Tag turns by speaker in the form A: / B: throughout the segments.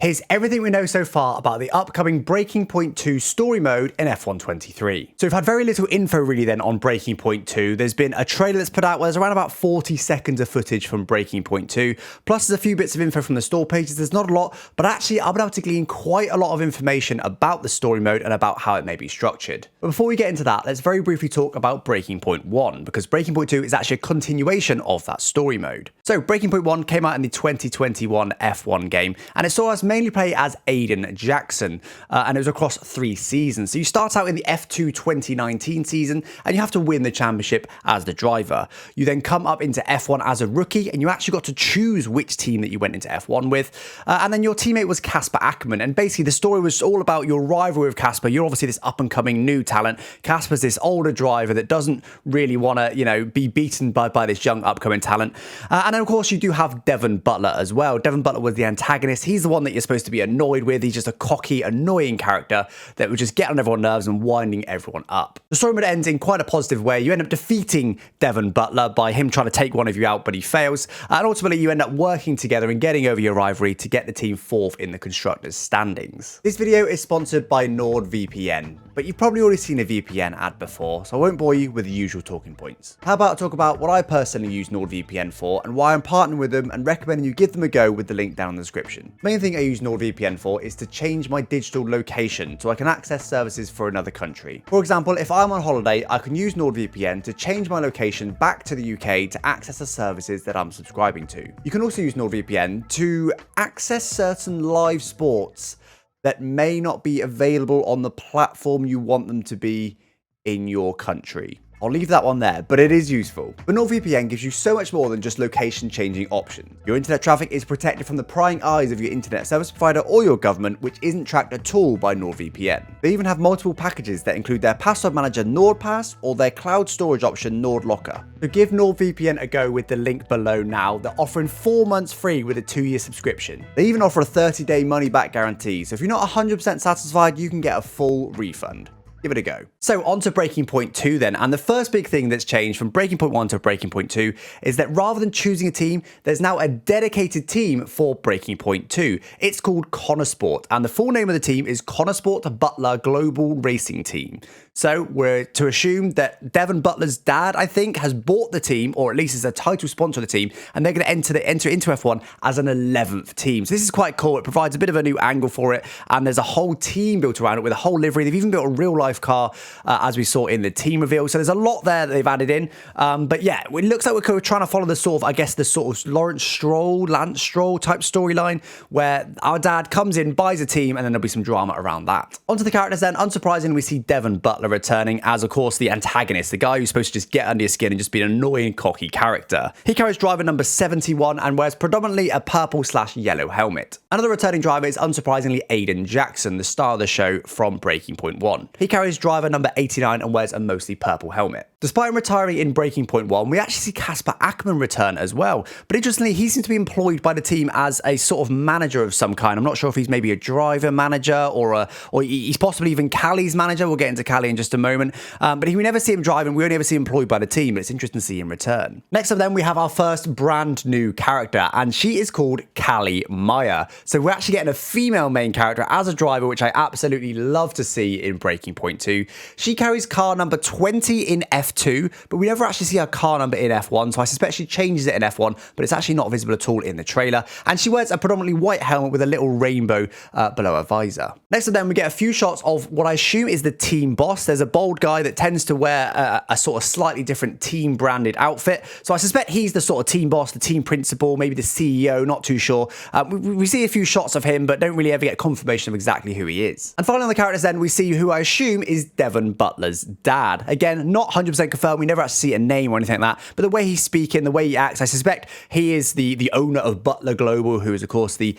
A: Here's everything we know so far about the upcoming Breaking Point 2 story mode in F1 23. So we've had very little info really then on Breaking Point 2. There's been a trailer that's put out where there's around about 40 seconds of footage from Breaking Point 2, plus there's a few bits of info from the store pages. There's not a lot, but actually I've been able to glean quite a lot of information about the story mode and about how it may be structured. But before we get into that, let's very briefly talk about Breaking Point 1, because Breaking Point 2 is actually a continuation of that story mode. So Breaking Point 1 came out in the 2021 F1 game, and it saw us mainly play as Aiden Jackson, and it was across 3 seasons. So you start out in the F2 2019 season, and you have to win the championship as the driver. You then come up into F1 as a rookie, and you actually got to choose which team that you went into F1 with, and then your teammate was Casper Ackerman, and basically the story was all about your rivalry with Casper. You're obviously this up-and-coming new talent. Casper's this older driver that doesn't really want to, be beaten by this young upcoming talent. And then, of course, you do have Devon Butler as well. Devon Butler was the antagonist. He's the one that you're supposed to be annoyed with. He's just a cocky, annoying character that would just get on everyone's nerves and winding everyone up. The story mode ends in quite a positive way. You end up defeating Devon Butler by him trying to take one of you out, but he fails. And ultimately, you end up working together and getting over your rivalry to get the team 4th in the Constructors' standings. This video is sponsored by NordVPN, but you've probably already seen a VPN ad before, so I won't bore you with the usual talking points. How about I talk about what I personally use NordVPN for and why I'm partnering with them and recommending you give them a go with the link down in the description. The main thing I use NordVPN for is to change my digital location so I can access services for another country. For example, if I'm on holiday, I can use NordVPN to change my location back to the UK to access the services that I'm subscribing to. You can also use NordVPN to access certain live sports that may not be available on the platform you want them to be in your country. I'll leave that one there, but it is useful. But NordVPN gives you so much more than just location changing options. Your internet traffic is protected from the prying eyes of your internet service provider or your government, which isn't tracked at all by NordVPN. They even have multiple packages that include their password manager NordPass or their cloud storage option NordLocker. So give NordVPN a go with the link below now. They're offering 4 months free with a 2-year subscription. They even offer a 30-day money-back guarantee, so if you're not 100% satisfied, you can get a full refund. Give it a go. So on to Breaking Point 2 then, and the first big thing that's changed from Breaking Point 1 to Breaking Point 2 is that rather than choosing a team, there's now a dedicated team for Breaking Point 2. It's called Connorsport, and the full name of the team is Connorsport Butler Global Racing Team. So we're to assume that Devon Butler's dad, I think, has bought the team, or at least is a title sponsor of the team, and they're going to enter into F1 as an 11th team. So this is quite cool. It provides a bit of a new angle for it, and there's a whole team built around it with a whole livery. They've even built a real-life car, as we saw in the team reveal. So there's a lot there that they've added in. But yeah, it looks like we're trying to follow the sort of, the sort of Lance Stroll type storyline, where our dad comes in, buys a team, and then there'll be some drama around that. Onto the characters then. Unsurprisingly, we see Devon Butler returning as, of course, the antagonist, the guy who's supposed to just get under your skin and just be an annoying, cocky character. He carries driver number 71 and wears predominantly a purple/yellow helmet. Another returning driver is, unsurprisingly, Aiden Jackson, the star of the show from Breaking Point 1. He carries driver number 89 and wears a mostly purple helmet. Despite him retiring in Breaking Point 1, we actually see Casper Ackerman return as well. But interestingly, he seems to be employed by the team as a sort of manager of some kind. I'm not sure if he's maybe a driver manager or he's possibly even Callie's manager. We'll get into Callie in just a moment. But we never see him driving. We only ever see him employed by the team. But it's interesting to see him return. Next up then, we have our first brand new character, and she is called Callie Meyer. So we're actually getting a female main character as a driver, which I absolutely love to see in Breaking Point 2. She carries car number 20 in F2, but we never actually see her car number in F1, so I suspect she changes it in F1, but it's actually not visible at all in the trailer. And she wears a predominantly white helmet with a little rainbow below her visor. Next up then, we get a few shots of what I assume is the team boss. There's a bold guy that tends to wear a sort of slightly different team branded outfit, so I suspect he's the sort of team boss, the team principal, maybe the CEO, not too sure. We see a few shots of him, but don't really ever get confirmation of exactly who he is. And finally on the characters then, we see who I assume is Devon Butler's dad. Again, not 100% confirmed. We never actually see a name or anything like that, but the way he's speaking, the way he acts, I suspect he is the owner of Butler Global, who is, of course, the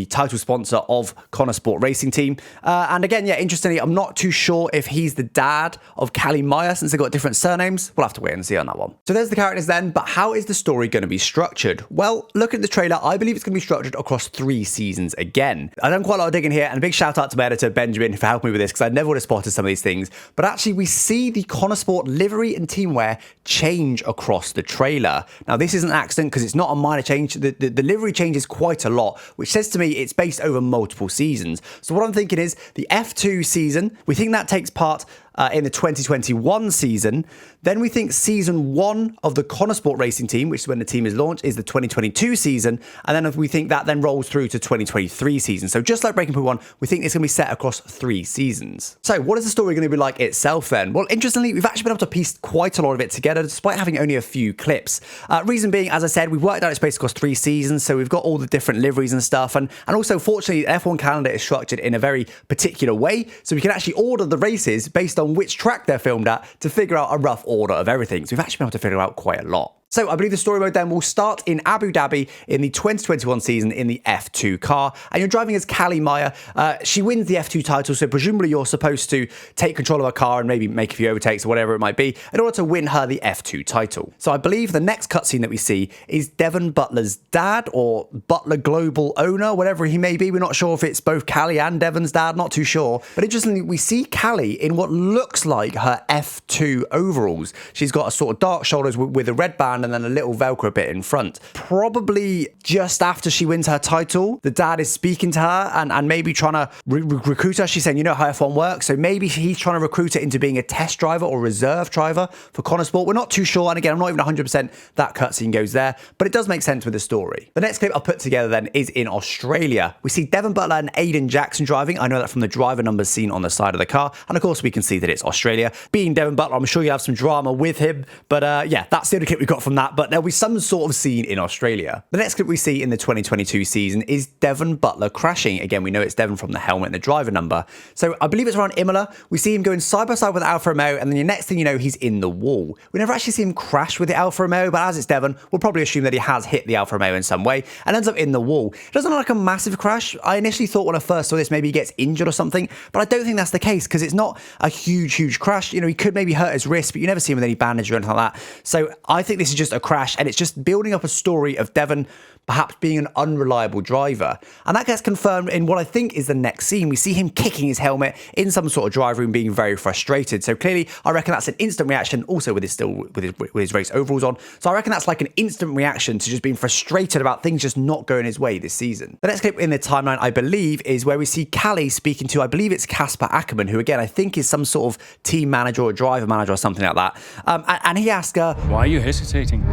A: title sponsor of Connorsport Racing Team. And again, yeah, interestingly, I'm not too sure if he's the dad of Callie Meyer, since they've got different surnames. We'll have to wait and see on that one. So there's the characters then, but how is the story going to be structured? Well, look at the trailer. I believe it's going to be structured across 3 seasons again. I've done quite a lot of digging here, and a big shout out to my editor, Benjamin, for helping me with this, because I never would have spotted some of these things. But actually, we see the Connorsport livery livery and team wear change across the trailer. Now, this is an accident because it's not a minor change. The livery changes quite a lot, which says to me it's based over multiple seasons. So what I'm thinking is the F2 season, we think that takes part in the 2021 season. Then we think season 1 of the Connor Sport Racing team, which is when the team is launched, is the 2022 season. And then we think that then rolls through to 2023 season. So just like Breaking Point 1, we think it's going to be set across 3 seasons. So what is the story going to be like itself then? Well, interestingly, we've actually been able to piece quite a lot of it together despite having only a few clips. Reason being, as I said, we've worked out it's based across 3 seasons. So we've got all the different liveries and stuff. And also, fortunately, the F1 calendar is structured in a very particular way. So we can actually order the races based on which track they're filmed at to figure out a rough order of everything. So we've actually been able to figure out quite a lot. So I believe the story mode then will start in Abu Dhabi in the 2021 season in the F2 car. And you're driving as Callie Meyer. She wins the F2 title, so presumably you're supposed to take control of her car and maybe make a few overtakes or whatever it might be in order to win her the F2 title. So I believe the next cutscene that we see is Devon Butler's dad or Butler Global owner, whatever he may be. We're not sure if it's both Callie and Devon's dad, not too sure. But interestingly, we see Callie in what looks like her F2 overalls. She's got a sort of dark shoulders with a red band and then a little Velcro bit in front. Probably just after she wins her title, the dad is speaking to her and maybe trying to recruit her. She's saying, you know how F1 works, so maybe he's trying to recruit her into being a test driver or reserve driver for Connor Sport. We're not too sure, and again, I'm not even 100% that cutscene goes there, but it does make sense with the story. The next clip I'll put together then is in Australia. We see Devon Butler and Aiden Jackson driving. I know that from the driver numbers seen on the side of the car, and of course we can see that it's Australia. Being Devon Butler, I'm sure you have some drama with him, but yeah, that's the only clip we got from that. But there'll be some sort of scene in Australia. The next clip we see in the 2022 season is Devon Butler crashing. Again, we know it's Devon from the helmet and the driver number. So I believe it's around Imola. We see him going side by side with Alfa Romeo, and then the next thing you know, he's in the wall. We never actually see him crash with the Alfa Romeo, but as it's Devon, we'll probably assume that he has hit the Alfa Romeo in some way and ends up in the wall. It doesn't look like a massive crash. I initially thought when I first saw this, maybe he gets injured or something, but I don't think that's the case because it's not a huge crash. You know, he could maybe hurt his wrist, but you never see him with any bandage or anything like that. So I think this is just a crash, and it's just building up a story of Devon perhaps being an unreliable driver. And that gets confirmed in what I think is the next scene. We see him kicking his helmet in some sort of drive room, being very frustrated. So clearly, I reckon that's an instant reaction, also with his race overalls on. So I reckon that's like an instant reaction to just being frustrated about things just not going his way this season. The next clip in the timeline, I believe, is where we see Callie speaking to, I believe it's Casper Ackerman, who again, I think is some sort of team manager or driver manager or something like that. And he asks her,
B: "Why are you hesitating?"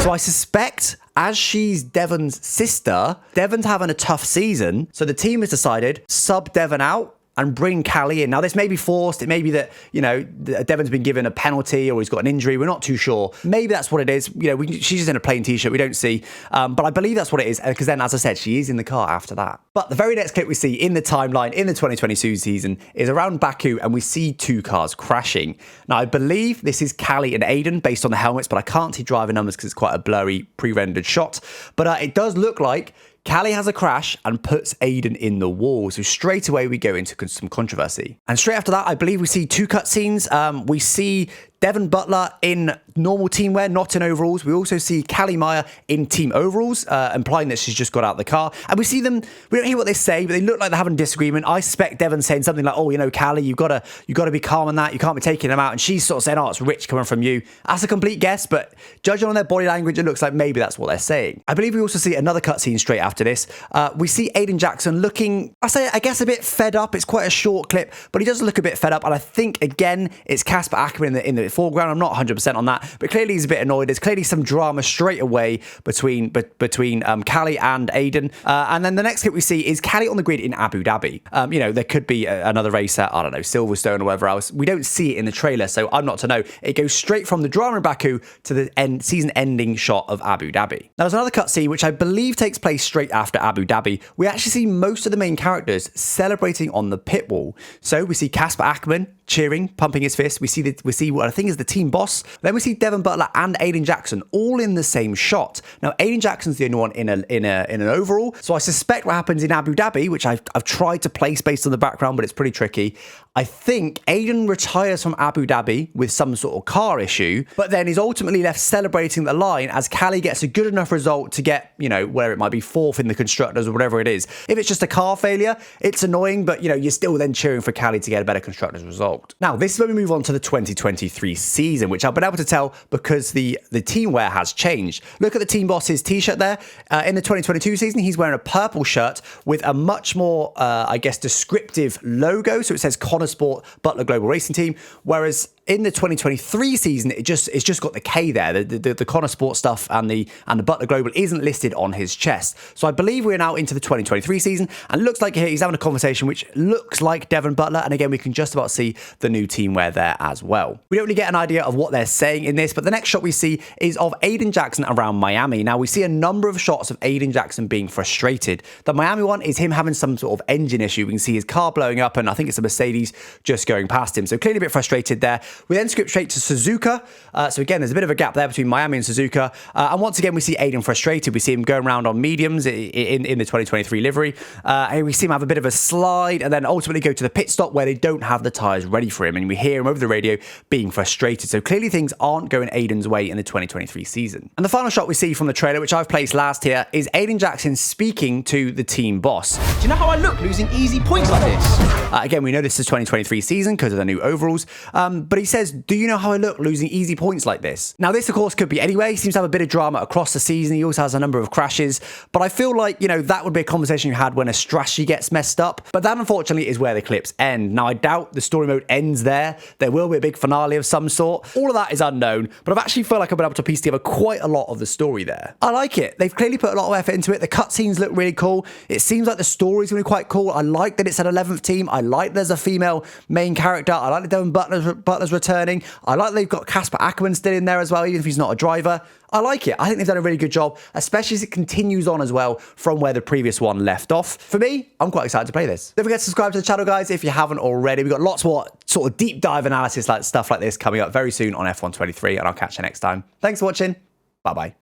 A: So I suspect, as she's Devon's sister, Devon's having a tough season, so the team has decided sub Devon out and bring Callie in. Now, this may be forced. It may be that, you know, Devon's been given a penalty or he's got an injury. We're not too sure. Maybe that's what it is. You know, she's just in a plain t-shirt. We don't see. But I believe that's what it is because then, as I said, she is in the car after that. But the very next clip we see in the timeline in the 2022 season is around Baku, and we see 2 cars crashing. Now, I believe this is Callie and Aiden based on the helmets, but I can't see driver numbers because it's quite a blurry pre-rendered shot. But it does look like Callie has a crash and puts Aiden in the wall. So straight away, we go into some controversy. And straight after that, I believe we see 2 cutscenes. We see Devon Butler in normal team wear, not in overalls. We also see Callie Meyer in team overalls, implying that she's just got out of the car. And we see them, we don't hear what they say, but they look like they're having a disagreement. I suspect Devon saying something like, "Oh, you know, Callie, you've got to be calm on that. You can't be taking them out." And she's sort of saying, "Oh, it's rich coming from you." That's a complete guess, but judging on their body language, it looks like maybe that's what they're saying. I believe we also see another cutscene straight after this. We see Aiden Jackson looking, I guess a bit fed up. It's quite a short clip, but he does look a bit fed up. And I think, again, it's Casper Ackerman in the foreground. I'm not 100% on that, but clearly he's a bit annoyed. There's clearly some drama straight away between Callie and Aiden. And then the next clip we see is Callie on the grid in Abu Dhabi. You know, there could be another race at, I don't know, Silverstone or whatever else. We don't see it in the trailer, so I'm not to know. It goes straight from the drama in Baku to the season ending shot of Abu Dhabi. Now, there's another cutscene which I believe takes place straight after Abu Dhabi. We actually see most of the main characters celebrating on the pit wall. So we see Casper Ackerman cheering, pumping his fist. We see what I think is the team boss. Then we see Devon Butler and Aiden Jackson all in the same shot. Now, Aiden Jackson's the only one in an overall. So I suspect what happens in Abu Dhabi, which I've tried to place based on the background, but it's pretty tricky. I think Aiden retires from Abu Dhabi with some sort of car issue, but then is ultimately left celebrating the line as Callie gets a good enough result to get, you know, where it might be 4th in the constructors or whatever it is. If it's just a car failure, it's annoying, but, you know, you're still then cheering for Callie to get a better constructors result. result. Now, this is when we move on to the 2023 season, which I've been able to tell because the team wear has changed. Look at the team boss's t-shirt there. In the 2022 season, he's wearing a purple shirt with a much more, I guess, descriptive logo. So it says Connor Sport Butler Global Racing Team, whereas in the 2023 season, it's just got the K there. The Connor Sport stuff and the Butler Global isn't listed on his chest. So I believe we're now into the 2023 season, and it looks like he's having a conversation which looks like Devon Butler. And again, we can just about see the new team wear there as well. We don't really get an idea of what they're saying in this, but the next shot we see is of Aiden Jackson around Miami. Now we see a number of shots of Aiden Jackson being frustrated. The Miami one is him having some sort of engine issue. We can see his car blowing up, and I think it's a Mercedes just going past him. So clearly a bit frustrated there. We then skip straight to Suzuka. So again, there's a bit of a gap there between Miami and Suzuka. And once again, we see Aiden frustrated. We see him going around on mediums in the 2023 livery. And we see him have a bit of a slide and then ultimately go to the pit stop where they don't have the tyres ready for him. And we hear him over the radio being frustrated. So clearly things aren't going Aiden's way in the 2023 season. And the final shot we see from the trailer, which I've placed last here, is Aiden Jackson speaking to the team boss.
B: Do you know how I look losing easy points like this?
A: Again, we know this is 2023 season because of the new overalls. But he says, do you know how I look losing easy points like this? Now, this, of course, could be anyway. He seems to have a bit of drama across the season. He also has a number of crashes. But I feel like, that would be a conversation you had when a strategy gets messed up. But that, unfortunately, is where the clips end. Now, I doubt the story mode ends there. There will be a big finale of some sort. All of that is unknown. But I've actually felt like I've been able to piece together quite a lot of the story there. I like it. They've clearly put a lot of effort into it. The cutscenes look really cool. It seems like the story's going to be quite cool. I like that it's an 11th team. I like there's a female main character. I like that Devon Butler's returning. I like they've got Casper Ackerman still in there as well, even if he's not a driver. I like it. I think they've done a really good job, especially as it continues on as well from where the previous one left off. For me, I'm quite excited to play this. Don't forget to subscribe to the channel, guys, if you haven't already. We've got lots more sort of deep dive analysis like stuff like this coming up very soon on F1 23, and I'll catch you next time. Thanks for watching. Bye-bye.